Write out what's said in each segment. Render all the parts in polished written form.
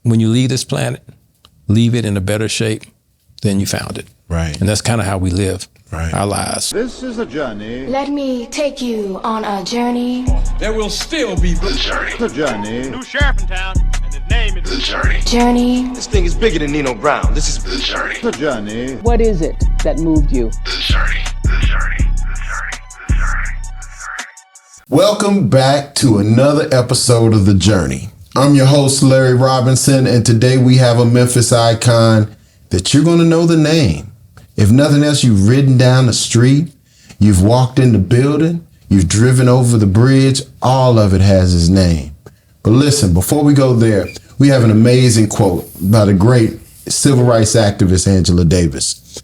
when you leave this planet, leave it in a better shape than you found it. Right. And that's kind of how we live our lives. This is a journey. Let me take you on a journey. There will still be The journey. The journey. new sheriff in town, and his name is The journey. Journey. This thing is bigger than Nino Brown. This is The journey. The journey. What is it that moved you? The journey. The journey. The journey. The journey. Welcome back to another episode of The Journey. I'm your host, Larry Robinson, and today we have a Memphis icon that you're going to know the name. If nothing else, you've ridden down the street, you've walked in the building, you've driven over the bridge, all of it has his name. But listen, before we go there, we have an amazing quote by the great civil rights activist Angela Davis.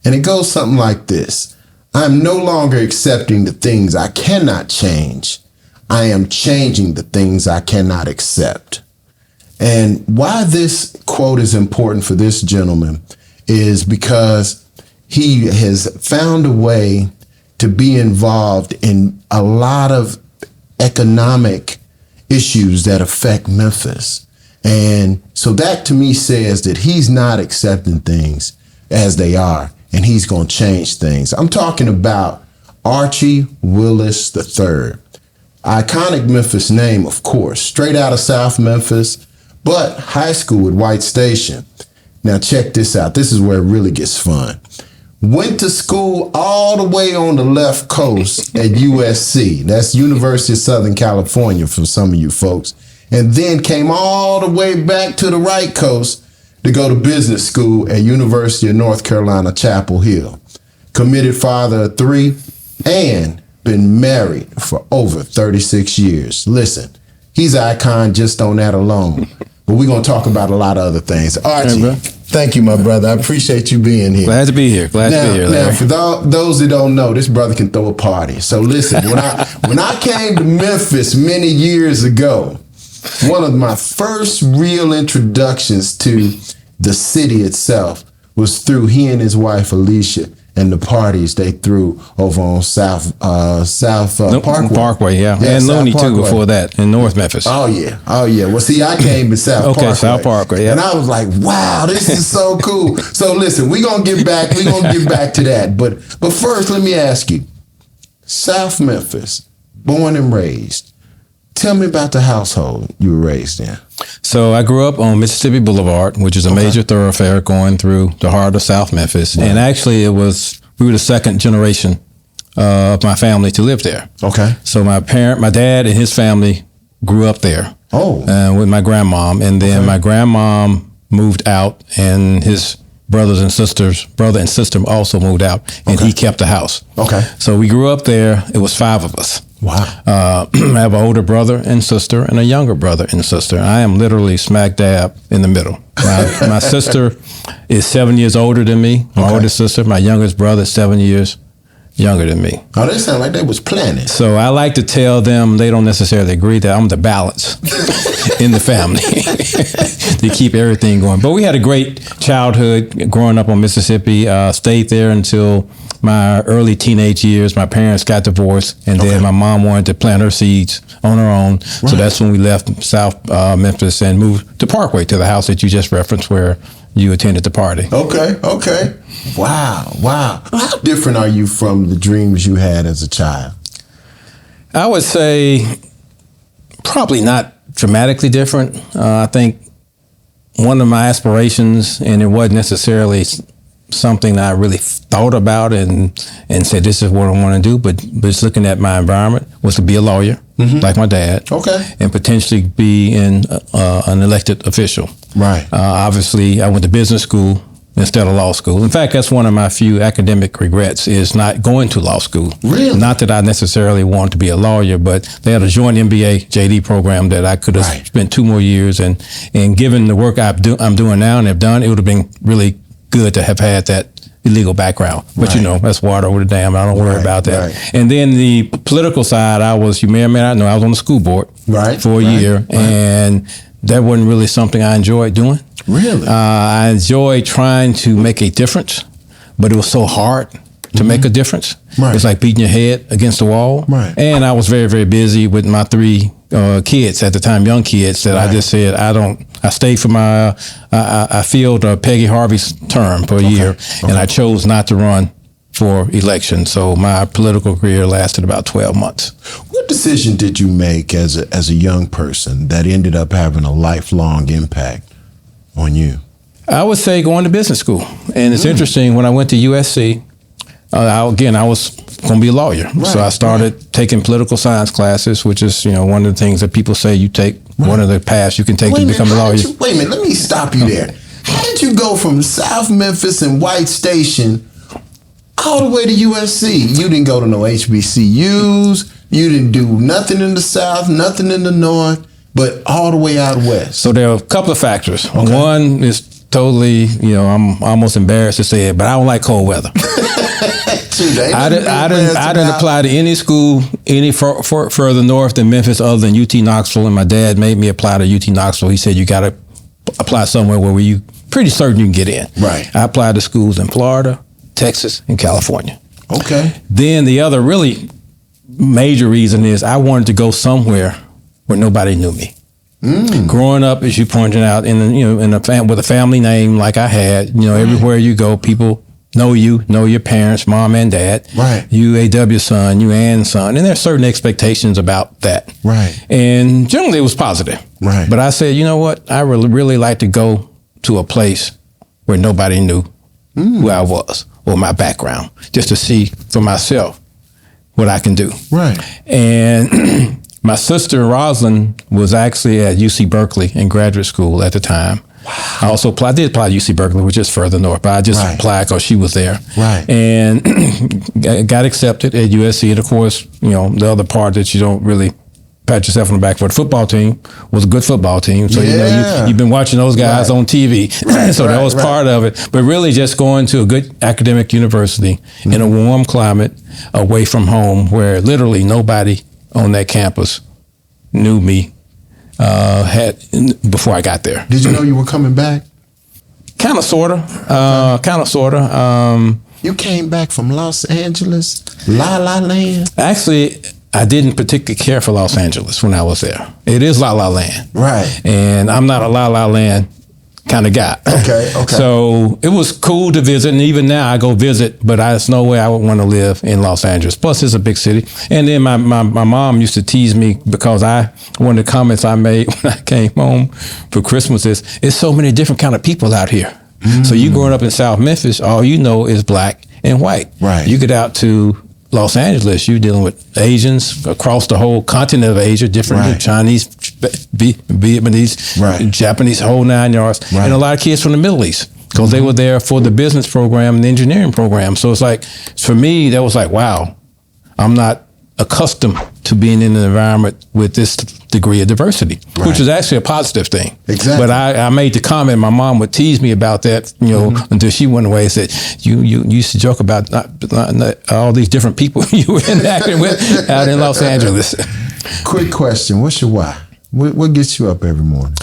And it goes something like this: "I'm no longer accepting the things I cannot change. I am changing the things I cannot accept." And why this quote is important for this gentleman is because he has found a way to be involved in a lot of economic issues that affect Memphis. And so that to me says that he's not accepting things as they are, and he's going to change things. I'm talking about Archie Willis III. Iconic Memphis name, of course, straight out of South Memphis, but high school at White Station. Now check this out. This is where it really gets fun. Went to school all the way on the left coast at USC. That's University of Southern California for some of you folks. And then came all the way back to the right coast to go to business school at University of North Carolina, Chapel Hill. Committed father of 3 and been married for over 36 years. Listen, he's an icon just on that alone. But we're going to talk about a lot of other things. Archie, thank you, my brother. I appreciate you being here. Glad to be here. Glad to be here, Larry. Now, for those that don't know, this brother can throw a party. So listen, when I came to Memphis many years ago, one of my first real introductions to the city itself was through he and his wife, Alicia, and the parties they threw over on South Parkway. Parkway, yeah. And Looney too before that in North Memphis. Oh yeah. Well, see, I came to South Parkway. Okay, South Parkway, yeah. And I was like, wow, this is so cool. So listen, we're gonna get back to that. But first, let me ask you, South Memphis, born and raised. Tell me about the household you were raised in. So I grew up on Mississippi Boulevard, which is a major thoroughfare going through the heart of South Memphis. Right. And actually we were the second generation of my family to live there. Okay. So my dad and his family grew up there. With my grandmom. And then my grandmom moved out, and his brother and sister also moved out, and he kept the house. Okay. So we grew up there. It was 5 of us. Wow. I have an older brother and sister and a younger brother and sister. I am literally smack dab in the middle. My sister is 7 years older than me. My oldest sister, my youngest brother is 7 years younger than me. Oh, they sound like they was planning. So I like to tell them they don't necessarily agree that I'm the balance in the family to keep everything going. But we had a great childhood growing up on Mississippi. Stayed there until my early teenage years. My parents got divorced, and then my mom wanted to plant her seeds on her own. Right. So that's when we left South Memphis and moved to Parkway, to the house that you just referenced where you attended the party. Okay. Wow. How different are you from the dreams you had as a child? I would say probably not dramatically different. I think one of my aspirations, and it wasn't necessarily something that I really thought about and said this is what I want to do, but just looking at my environment, was to be a lawyer, like my dad, and potentially be an elected official. Right. Obviously, I went to business school instead of law school. In fact, that's one of my few academic regrets, is not going to law school. Really? Not that I necessarily wanted to be a lawyer, but they had a joint MBA JD program that I could have spent 2 more years, and given the work I'm doing now and have done, it would have been really good to have had that illegal background. But that's water over the dam. I don't worry about that. Right. And then the political side, you may or may not know, I was on the school board for a year, and that wasn't really something I enjoyed doing. Really? I enjoyed trying to make a difference, but it was so hard to make a difference. Right. It's like beating your head against the wall. Right. And I was very, very busy with my 3 kids at the time, young kids, that I just said, I stayed for my, I filled Peggy Harvey's term for a year, and I chose not to run for election. So my political career lasted about 12 months. What decision did you make as a young person that ended up having a lifelong impact on you? I would say going to business school. And it's interesting, when I went to USC, I was going to be a lawyer. Right, so I started taking political science classes, which is, one of the things that people say you take, one of the paths you can take to become a lawyer. Wait a minute, let me stop you there. How did you go from South Memphis and White Station all the way to USC? You didn't go to no HBCUs. You didn't do nothing in the South, nothing in the North, but all the way out west. So there are a couple of factors. Okay. One is totally, I'm almost embarrassed to say it, but I don't like cold weather. I didn't apply to any school any further north than Memphis other than UT Knoxville, and my dad made me apply to UT Knoxville. He said, you got to apply somewhere where you pretty certain you can get in. Right. I applied to schools in Florida, Texas, and California. Okay. Then the other really major reason is I wanted to go somewhere where nobody knew me. Growing up, as you pointed out, with a family name like I had, everywhere you go, people know your parents, mom and dad. Right. You A.W. son, you Ann's son, and there's certain expectations about that. Right. And generally it was positive. Right. But I said, you know what? I really like to go to a place where nobody knew who I was or my background, just to see for myself what I can do. Right. And my sister Rosalind was actually at UC Berkeley in graduate school at the time. Wow. I did apply to UC Berkeley, which is further north, but I just applied because she was there. Right. And got accepted at USC. And of course, the other part that you don't really pat yourself on the back for, the football team was a good football team. So, you've been watching those guys on TV. So that was part of it. But really just going to a good academic university in a warm climate away from home where literally nobody on that campus knew me before I got there. Did you know you were coming back? Kind of, sort of. You came back from Los Angeles, La La Land? Actually, I didn't particularly care for Los Angeles when I was there. It is La La Land. Right. And I'm not a La La Land kind of guy. Okay. So it was cool to visit, and even now I go visit, but there's no way I would want to live in Los Angeles. Plus, it's a big city. And then my mom used to tease me because one of the comments I made when I came home for Christmas is, it's so many different kind of people out here. So you growing up in South Memphis, all you know is black and white. Right. You get out to Los Angeles, you're dealing with Asians across the whole continent of Asia, different Chinese, Vietnamese, Japanese, whole 9 yards, and a lot of kids from the Middle East because they were there for the business program and the engineering program. So it's like, for me, that was like, wow, I'm not accustomed to being in an environment with this degree of diversity, which is actually a positive thing. Exactly. But I made the comment, my mom would tease me about that, until she went away and said, you used to joke about not all these different people you were interacting with out in Los Angeles. Quick question, what's your why? What gets you up every morning?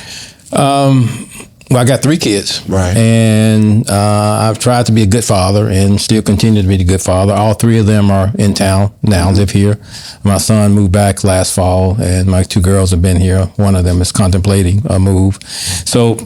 Well, I got 3 kids. Right. And I've tried to be a good father and still continue to be a good father. All 3 of them are in town now, live here. My son moved back last fall, and my 2 girls have been here. One of them is contemplating a move. So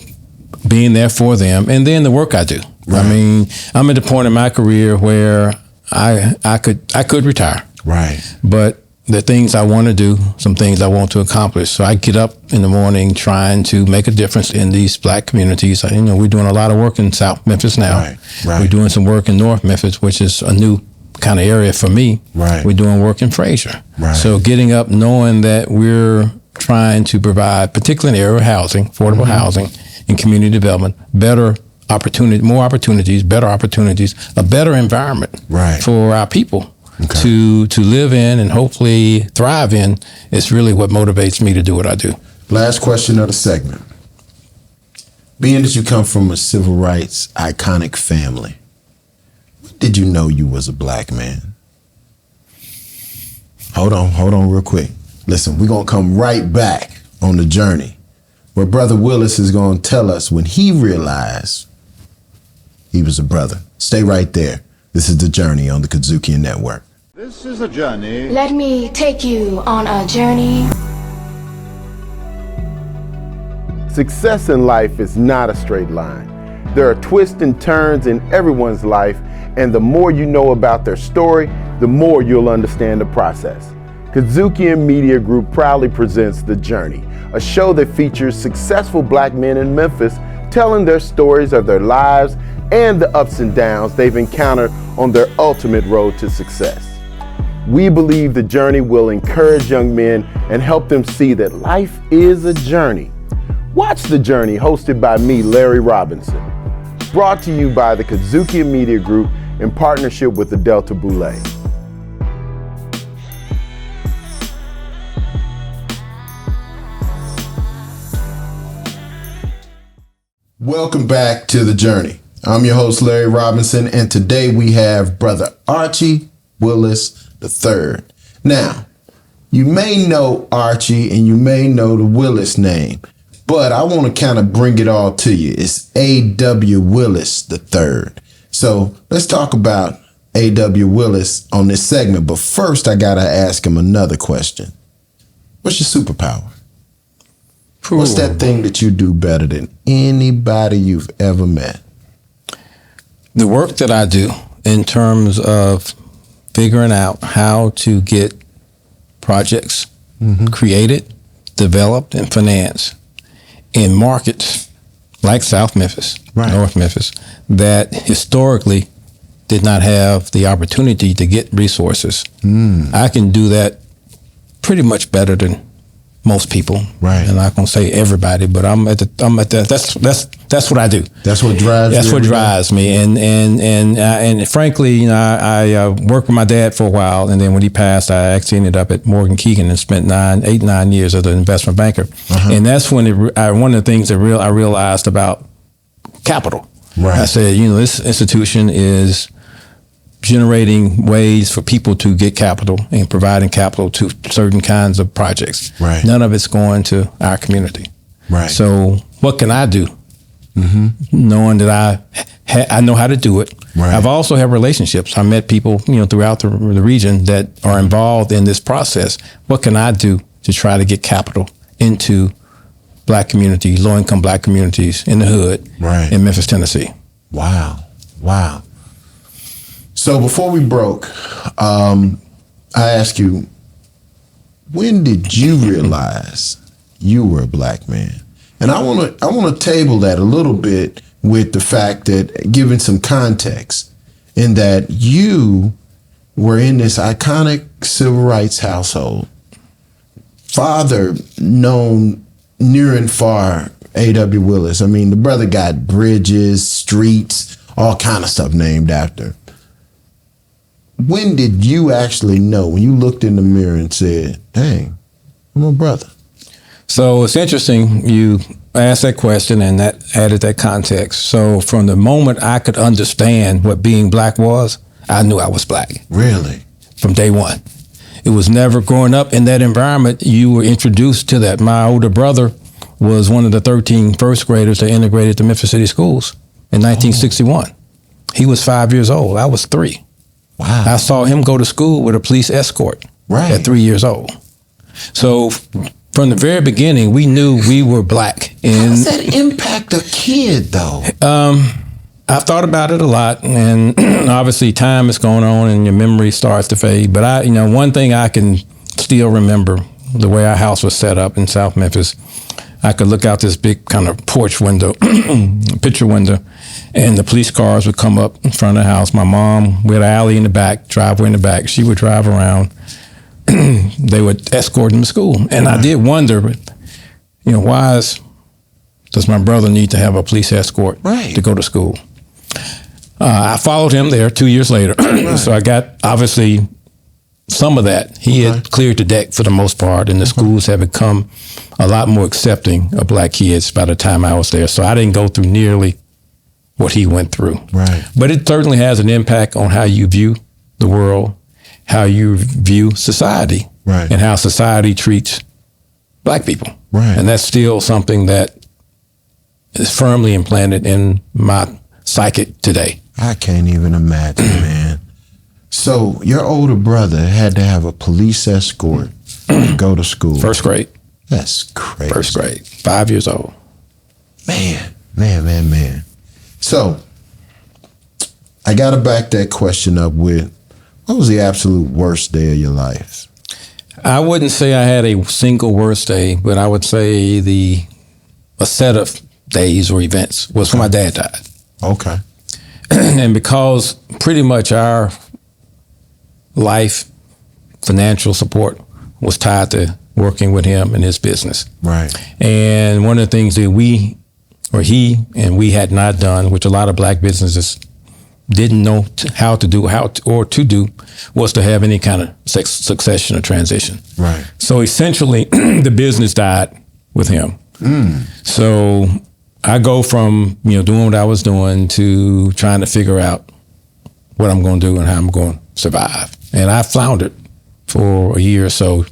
being there for them, and then the work I do. Right. I mean, I'm at the point in my career where I could retire. Right. But the things I want to do, some things I want to accomplish. So I get up in the morning trying to make a difference in these black communities. We're doing a lot of work in South Memphis now. Right. We're doing some work in North Memphis, which is a new kind of area for me. Right. We're doing work in Fraser. Right. So getting up knowing that we're trying to provide, particularly in the area of housing, affordable housing and community development, better opportunity, more opportunities, better opportunities, a better environment for our people. Okay. To live in and hopefully thrive in is really what motivates me to do what I do. Last question of the segment. Being that you come from a civil rights iconic family, when did you know you was a black man? Hold on real quick. Listen, we're going to come right back on the journey where Brother Willis is going to tell us when he realized he was a brother. Stay right there. This is The Journey on the Kazukian Network. This is a journey. Let me take you on a journey. Success in life is not a straight line. There are twists and turns in everyone's life, and the more you know about their story, the more you'll understand the process. Kazuki Media Group proudly presents The Journey, a show that features successful black men in Memphis telling their stories of their lives and the ups and downs they've encountered on their ultimate road to success. We believe The Journey will encourage young men and help them see that life is a journey. Watch The Journey, hosted by me, Larry Robinson. Brought to you by the Kazuki Media Group in partnership with the Delta Boulé. Welcome back to The Journey. I'm your host, Larry Robinson, and today we have Brother Archie Willis III. Now, you may know Archie and you may know the Willis name, but I want to kind of bring it all to you. It's A.W. Willis III. So let's talk about A.W. Willis on this segment. But first, I got to ask him another question. What's your superpower? What's that thing that you do better than anybody you've ever met? The work that I do in terms of figuring out how to get projects created, developed, and financed in markets like South Memphis, North Memphis, that historically did not have the opportunity to get resources. I can do that pretty much better than most people. And I'm not gonna say everybody, but that's what I do. That's what drives you. That's what drives me. And frankly, you know, I worked with my dad for a while, and then when he passed, I actually ended up at Morgan Keegan and spent 9 years as an investment banker. And that's when one of the things that I realized about capital. I said, you know, this institution is generating ways for people to get capital and providing capital to certain kinds of projects. None of it's going to our community. So what can I do? Knowing that I know how to do it. I've also had relationships. I met people, you know, throughout the region that are involved in this process. What can I do to try to get capital into black communities, low-income black communities in the hood in Memphis, Tennessee? Wow. So before we broke, I asked you, when did you realize you were a black man? And I want to table that a little bit with the fact that, given some context, in that you were in this iconic civil rights household, father known near and far, A.W. Willis. I mean, the brother got bridges, streets, all kind of stuff named after. When did you actually know, when you looked in the mirror and said, dang, I'm a brother? So it's interesting you asked that question, and that added that context. So from the moment I could understand what being black was, I knew I was black. Really? From day one. It was never growing up in that environment, you were introduced to that. My older brother was one of the 13 first graders that integrated the Memphis City Schools in 1961. He was 5 years old. I was 3. Wow. I saw him go to school with a police escort at 3 years old. So from the very beginning, we knew we were black. How does that impact a kid, though? I've thought about it a lot, and obviously time is going on and your memory starts to fade. But one thing I can still remember, the way our house was set up in South Memphis, I could look out this big kind of porch window, picture window, and the police cars would come up in front of the house. My mom, we had an alley in the back, driveway in the back. She would drive around. They would escort him to school. And I did wonder, why does my brother need to have a police escort to go to school? I followed him there 2 years later. So I got, obviously, some of that. He had cleared the deck for the most part, and the schools have become a lot more accepting of black kids by the time I was there. So I didn't go through nearly what he went through. But it certainly has an impact on how you view the world, how you view society, and how society treats black people. And that's still something that is firmly implanted in my psychic today. I can't even imagine, man. So your older brother had to have a police escort to go to school. First grade. That's crazy. First grade, 5 years old. Man. So I got to back that question up with, what was the absolute worst day of your life? I wouldn't say I had a single worst day, but I would say a set of days or events was when my dad died. Okay. And because pretty much our life financial support was tied to working with him and his business. Right. And one of the things that we had not done, which a lot of black businesses didn't know how to do, was to have any kind of succession or transition. Right. So essentially, the business died with him. So I go from doing what I was doing to trying to figure out what I'm going to do and how I'm going to survive. And I floundered for a year or so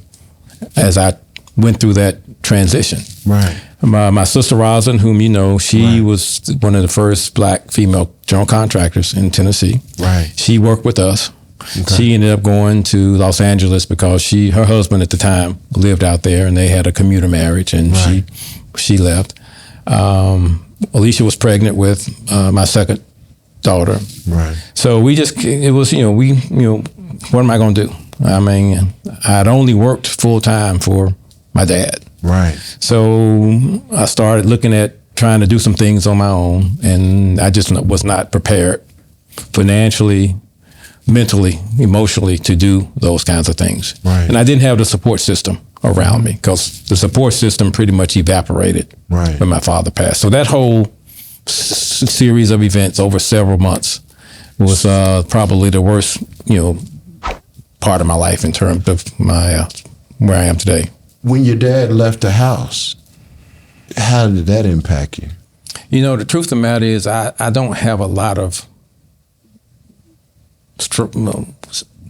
as I went through that transition. Right. My sister Rosalyn, whom you know, she was one of the first black female general contractors in Tennessee. Right. She worked with us. Okay. She ended up going to Los Angeles because her husband at the time lived out there, and they had a commuter marriage, and she left. Alicia was pregnant with my second daughter. Right. So what am I going to do? I mean, I'd only worked full time for my dad. Right. So I started looking at trying to do some things on my own, and I just was not prepared financially, mentally, emotionally to do those kinds of things. Right. And I didn't have the support system around me because the support system pretty much evaporated when my father passed. So that whole series of events over several months was probably the worst, part of my life in terms of my where I am today. When your dad left the house, how did that impact you? The truth of the matter is I don't have a lot of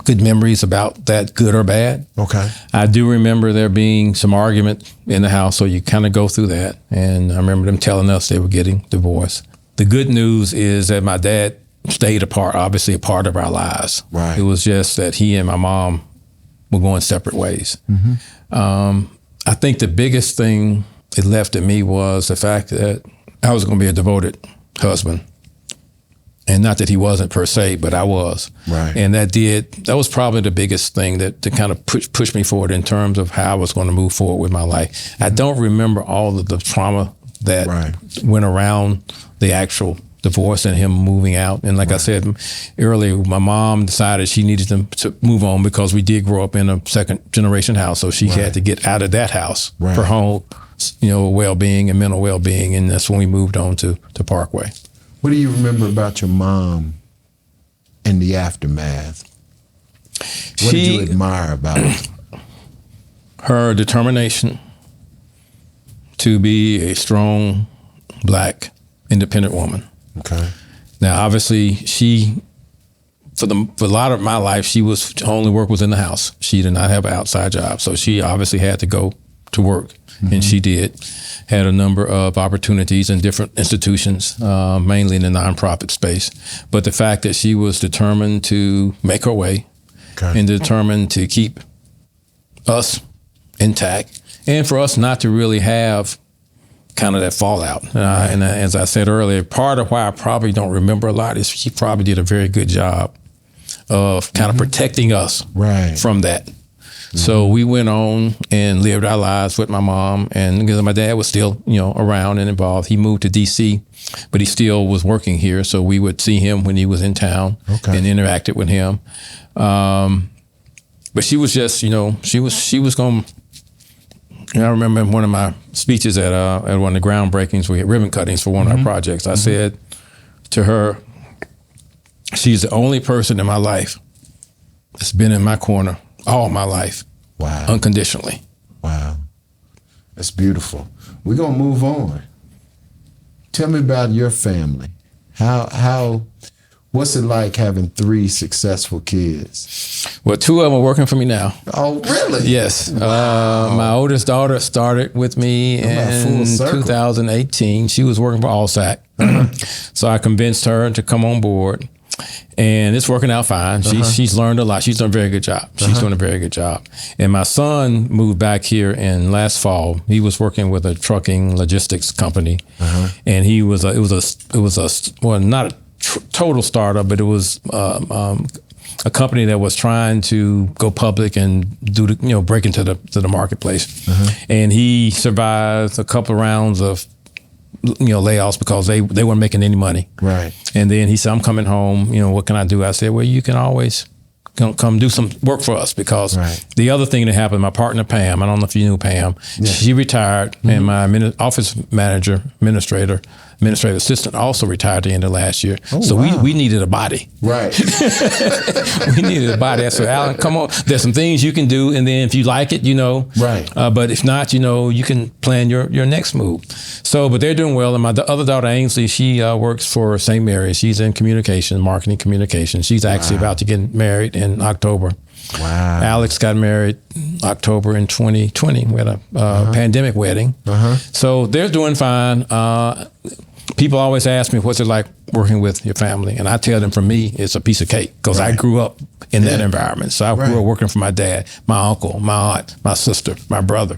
good memories about that, good or bad. Okay. I do remember there being some argument in the house, so you kind of go through that. And I remember them telling us they were getting divorced. The good news is that my dad stayed obviously a part of our lives. Right. It was just that he and my mom were going separate ways. I think the biggest thing it left in me was the fact that I was going to be a devoted husband. And not that he wasn't per se, but I was. Right. And that was probably the biggest thing that to kind of push me forward in terms of how I was going to move forward with my life. I don't remember all of the trauma that went around the actual divorce and him moving out. And like I said earlier, my mom decided she needed to move on because we did grow up in a second generation house. So she had to get out of that house for her whole, well-being and mental well-being. And that's when we moved on to Parkway. What do you remember about your mom in the aftermath? What did you admire about it? Her determination to be a strong, black, independent woman. Okay. Now, obviously, for a lot of my life, her only work was in the house. She did not have an outside job, so she obviously had to go to work, and she did. Had a number of opportunities in different institutions, mainly in the nonprofit space. But the fact that she was determined to make her way and determined to keep us intact, and for us not to really have kind of that fallout. And as I said earlier, part of why I probably don't remember a lot is she probably did a very good job of kind of protecting us from that. So we went on and lived our lives with my mom, and because my dad was still, around and involved. He moved to D.C., but he still was working here, so we would see him when he was in town and interacted with him. But she was just, she was going. I remember in one of my speeches at one of the groundbreakings, we had ribbon cuttings for one of our projects. I said to her, she's the only person in my life that's been in my corner all my life. Wow. Unconditionally. Wow. That's beautiful. We're going to move on. Tell me about your family. What's it like having 3 successful kids? Well, 2 of them are working for me now. Oh, really? Yes. Wow. My oldest daughter started with me in 2018. She was working for Allsac. So I convinced her to come on board. And it's working out fine. She's learned a lot. She's done a very good job. She's doing a very good job. And my son moved back here in last fall. He was working with a trucking logistics company, and it was not a total startup, but it was a company that was trying to go public and break into the marketplace. And he survived a couple of rounds of layoffs because they weren't making any money. Right. And then he said, I'm coming home. What can I do? I said, well, you can always come do some work for us, because the other thing that happened, my partner Pam, I don't know if you knew Pam, she retired, and my office manager, administrative assistant also retired at the end of last year. So we needed a body. Right. We needed a body. I said, Alan, come on. There's some things you can do, and then if you like it, Right. But if not, you can plan your next move. So, but they're doing well. And my other daughter, Ainsley, she works for St. Mary's. She's in marketing communication. She's actually about to get married in October. Wow. Alex got married October in 2020. We had a pandemic wedding. So they're doing fine. People always ask me, what's it like working with your family? And I tell them, for me, it's a piece of cake, because I grew up in that environment. So I grew up working for my dad, my uncle, my aunt, my sister, my brother.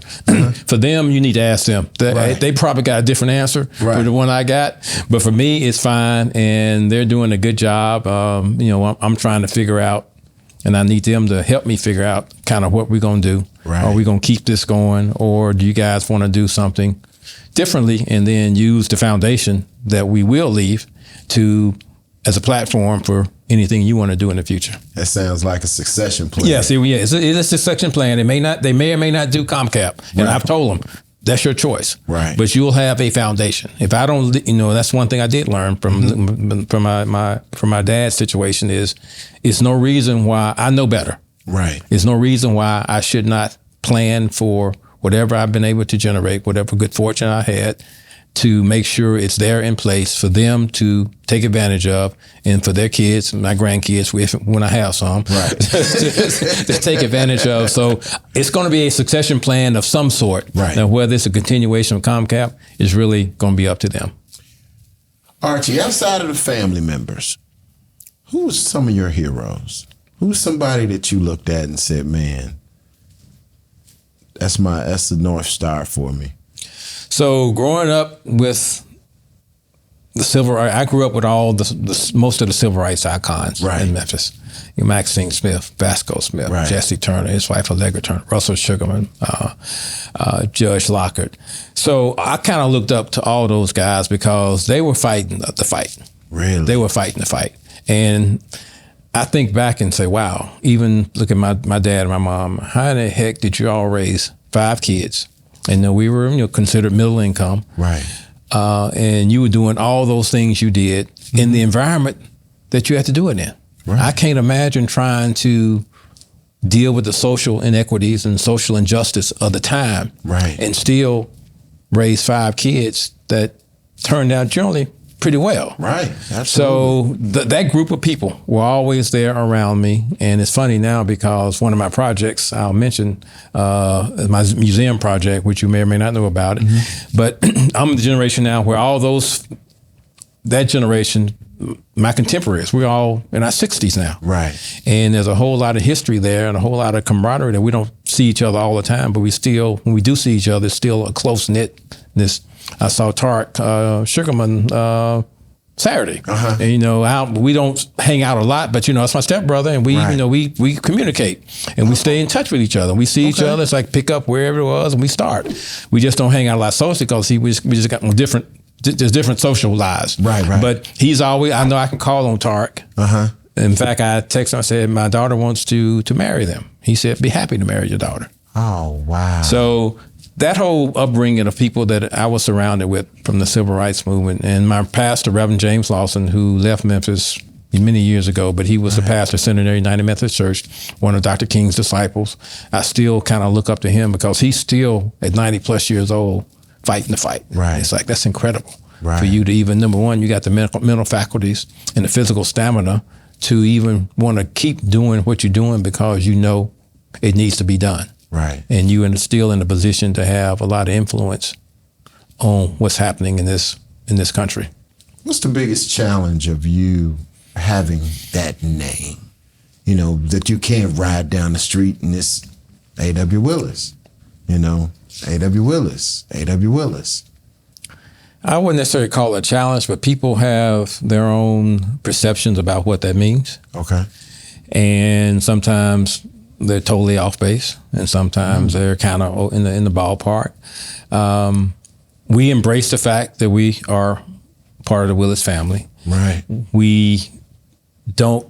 For them, you need to ask them. They probably got a different answer for the one I got. But for me, it's fine, and they're doing a good job. I'm trying to figure out, and I need them to help me figure out kind of what we're going to do. Right. Are we going to keep this going, or do you guys want to do something differently and then use the foundation that we will leave as a platform for anything you want to do in the future? That sounds like a succession plan. Yes, it's a succession plan. They may or may not do ComCap, and I've told them, that's your choice. Right. But you'll have a foundation. If I don't, that's one thing I did learn from my dad's situation is, it's no reason why I know better. Right. There's no reason why I should not plan for whatever I've been able to generate, whatever good fortune I had, to make sure it's there in place for them to take advantage of, and for their kids, my grandkids, when I have some, to take advantage of. So it's going to be a succession plan of some sort. Right. Now, whether it's a continuation of ComCap is really going to be up to them. Archie, outside of the family members, who was some of your heroes? Who's somebody that you looked at and said, man, that's the North Star for me? So growing up with the civil rights, I grew up with all most of the civil rights icons in Memphis. Maxine Smith, Vasco Smith, Jesse Turner, his wife Allegra Turner, Russell Sugarman, Judge Lockhart. So I kind of looked up to all those guys because they were fighting the fight. Really? They were fighting the fight. And I think back and say, wow, even look at my dad and my mom, how in the heck did you all raise 5 kids? And we were considered middle income. Right. And you were doing all those things you did in the environment that you had to do it in. Right. I can't imagine trying to deal with the social inequities and social injustice of the time and still raise 5 kids that turned out generally pretty well. Right. Absolutely. So that group of people were always there around me. And it's funny now because one of my projects, I'll mention my museum project, which you may or may not know about it. But I'm the generation now where that generation, my contemporaries, we're all in our 60s now. Right. And there's a whole lot of history there and a whole lot of camaraderie that we don't see each other all the time, but when we do see each other, it's still a close-knitness. I saw Tarek Sugarman Saturday. And we don't hang out a lot, but it's my stepbrother, and we communicate and we stay in touch with each other. We see each other. It's like pick up wherever it was, and we start. We just don't hang out a lot socially because we just got different social lives. Right. But he's always. I know I can call on Tarek. In fact, I texted him. I said my daughter wants to marry them. He said, "Be happy to marry your daughter." Oh wow! So that whole upbringing of people that I was surrounded with from the civil rights movement, and my pastor, Reverend James Lawson, who left Memphis many years ago, but he was the pastor of Centenary United Methodist Church, one of Dr. King's disciples. I still kind of look up to him because he's still at 90 plus years old fighting the fight. Right. It's like, that's incredible for you to even, number one, you got the mental faculties and the physical stamina to even want to keep doing what you're doing because you know it needs to be done. Right. And you are still in a position to have a lot of influence on what's happening in this country. What's the biggest challenge of you having that name? You know, that you can't ride down the street and it's A.W. Willis. You know, A.W. Willis, A.W. Willis. I wouldn't necessarily call it a challenge, but people have their own perceptions about what that means. Okay. And sometimes they're totally off base, and sometimes they're kind of in the ballpark. We embrace the fact that we are part of the Willis family. Right. We don't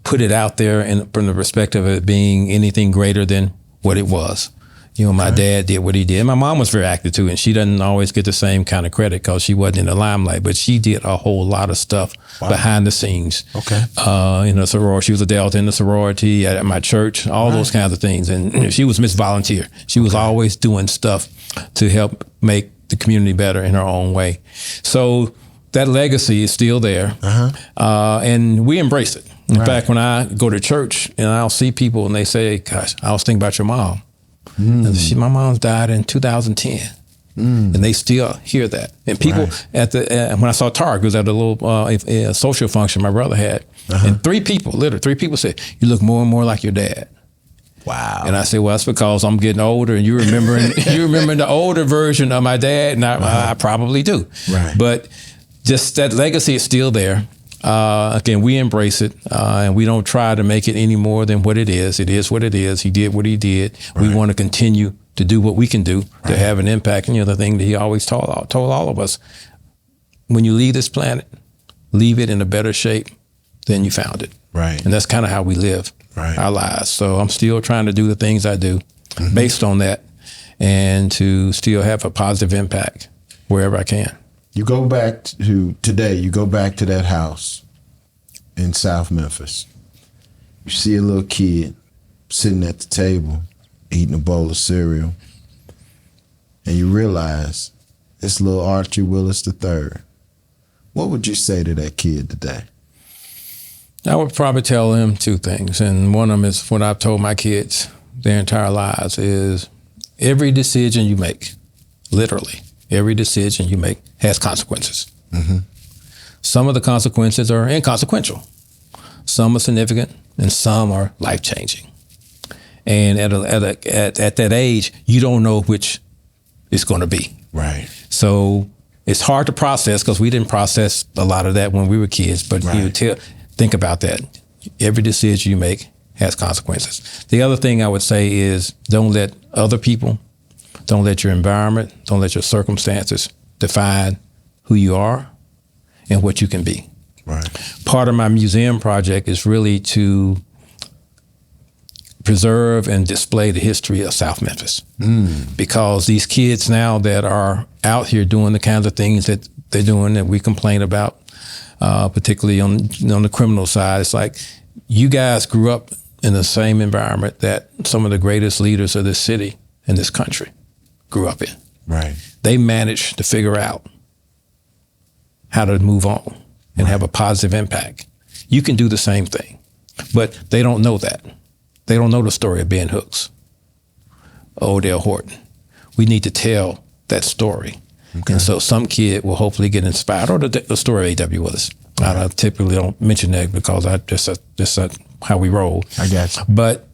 put it out there from the perspective of it being anything greater than what it was. You know, my dad did what he did. My mom was very active too, and she doesn't always get the same kind of credit because she wasn't in the limelight, but she did a whole lot of stuff behind the scenes. Okay. In the sorority, she was a Delta in the sorority at my church, all those kinds of things. And she was Miss Volunteer. She was always doing stuff to help make the community better in her own way. So that legacy is still there, and we embrace it. In fact, when I go to church and I'll see people and they say, gosh, I was thinking about your mom. And my mom's died in 2010. And they still hear that. And people when I saw Tarek, it was at a little social function my brother had, and three people said, you look more and more like your dad. Wow. And I said, well, that's because I'm getting older and you remembering the older version of my dad, and I probably do. Right. But just that legacy is still there. Again, we embrace it, and we don't try to make it any more than what it is. It is what it is. He did what he did. Right. We want to continue to do what we can do to have an impact. And, you know, the thing that he always told all of us, when you leave this planet, leave it in a better shape than you found it. Right. And that's kind of how we live our lives. So I'm still trying to do the things I do based on that, and to still have a positive impact wherever I can. You go back to today, you go back to that house in South Memphis. You see a little kid sitting at the table, eating a bowl of cereal, and you realize it's little Archie Willis III. What would you say to that kid today? I would probably tell him two things. And one of them is what I've told my kids their entire lives is every decision you make, literally, every decision you make has consequences. Some of the consequences are inconsequential. Some are significant, and some are life-changing. And at that age, you don't know which it's going to be. Right. So it's hard to process because we didn't process a lot of that when we were kids. But think about that. Every decision you make has consequences. The other thing I would say is don't let other people, don't let your environment, don't let your circumstances define who you are and what you can be. Right. Part of my museum project is really to preserve and display the history of South Memphis. Because these kids now that are out here doing the kinds of things that they're doing that we complain about, particularly on the criminal side, it's like you guys grew up in the same environment that some of the greatest leaders of this city and this country grew up in. Right. They managed to figure out how to move on and have a positive impact. You can do the same thing, but they don't know that. They don't know the story of Ben Hooks, Odell Horton. We need to tell that story. Okay. And so some kid will hopefully get inspired, or the story of A.W. Willis. Right. I typically don't mention that because just how we roll. I got you. But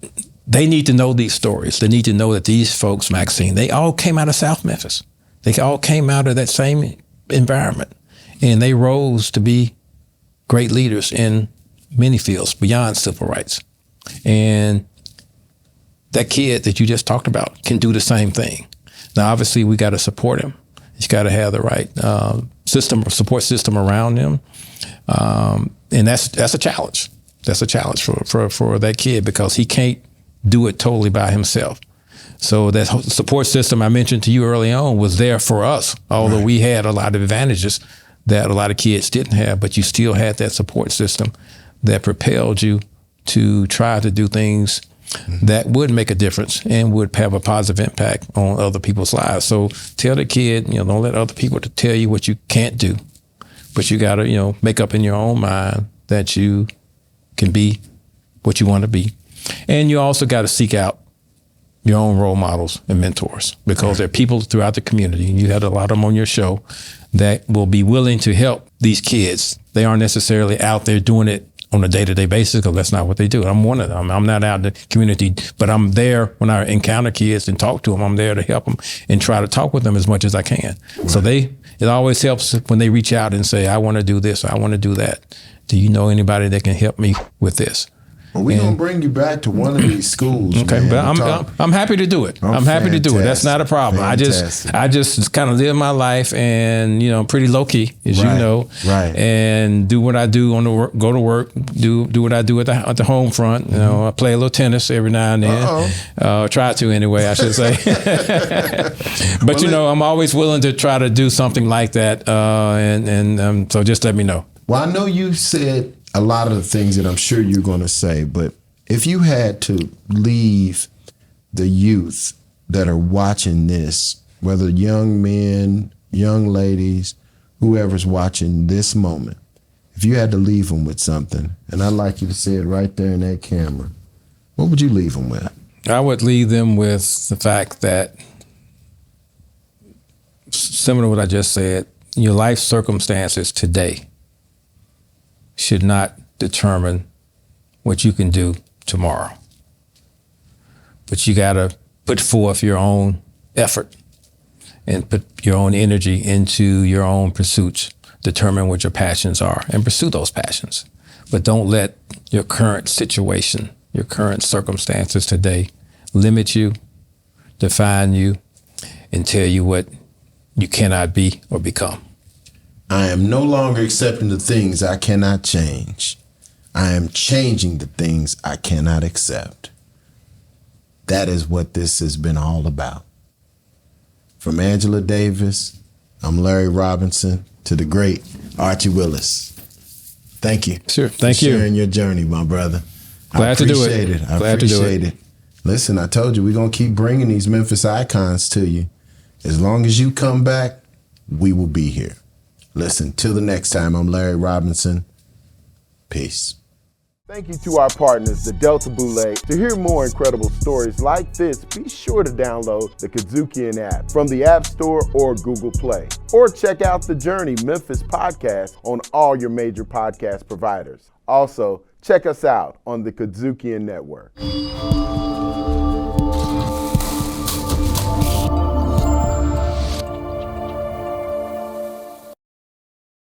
they need to know these stories. They need to know that these folks, Maxine, they all came out of South Memphis. They all came out of that same environment, and they rose to be great leaders in many fields beyond civil rights. And that kid that you just talked about can do the same thing. Now, obviously, we got to support him. He's got to have the right support system around him, and that's a challenge. That's a challenge for that kid because he can't do it totally by himself. So that support system I mentioned to you early on was there for us, although we had a lot of advantages that a lot of kids didn't have, but you still had that support system that propelled you to try to do things that would make a difference and would have a positive impact on other people's lives. So tell the kid, don't let other people to tell you what you can't do, but you got to, make up in your own mind that you can be what you want to be. And you also got to seek out your own role models and mentors because there are people throughout the community, and you had a lot of them on your show, that will be willing to help these kids they aren't necessarily out there doing it on a day-to-day basis, because that's not what they do. I'm one of them. I'm not out in the community, but I'm there when I encounter kids and talk to them. I'm there to help them and try to talk with them as much as I can. Right. So it always helps when they reach out and say, I want to do this, or I want to do that. Do you know anybody that can help me with this? Well, we're going to bring you back to one of these schools. Okay, man, but I'm happy to do it. I'm happy to do it. That's not a problem. Fantastic. I just kind of live my life, and pretty low key, as you know, right, and do what I do on the work. Go to work. Do what I do at the home front. I play a little tennis every now and then. Try to anyway, I should say. But I'm always willing to try to do something like that, and so just let me know. Well, I know you said a lot of the things that I'm sure you're going to say, but if you had to leave the youth that are watching this, whether young men, young ladies, whoever's watching this moment, if you had to leave them with something, and I'd like you to say it right there in that camera, what would you leave them with? I would leave them with the fact that, similar to what I just said, your life circumstances today should not determine what you can do tomorrow. But you got to put forth your own effort and put your own energy into your own pursuits, determine what your passions are, and pursue those passions. But don't let your current situation, your current circumstances today limit you, define you, and tell you what you cannot be or become. I am no longer accepting the things I cannot change. I am changing the things I cannot accept. That is what this has been all about. From Angela Davis, I'm Larry Robinson, to the great Archie Willis. Thank you. Sure. Thank you. Sharing your journey, my brother. Glad to do it. I appreciate it. Glad to do it. Listen, I told you we're going to keep bringing these Memphis icons to you. As long as you come back, we will be here. Listen, till the next time, I'm Larry Robinson. Peace. Thank you to our partners, the Delta Boulé. To hear more incredible stories like this, be sure to download the Kazukian app from the App Store or Google Play. Or check out the Journey Memphis podcast on all your major podcast providers. Also, check us out on the Kazukian Network.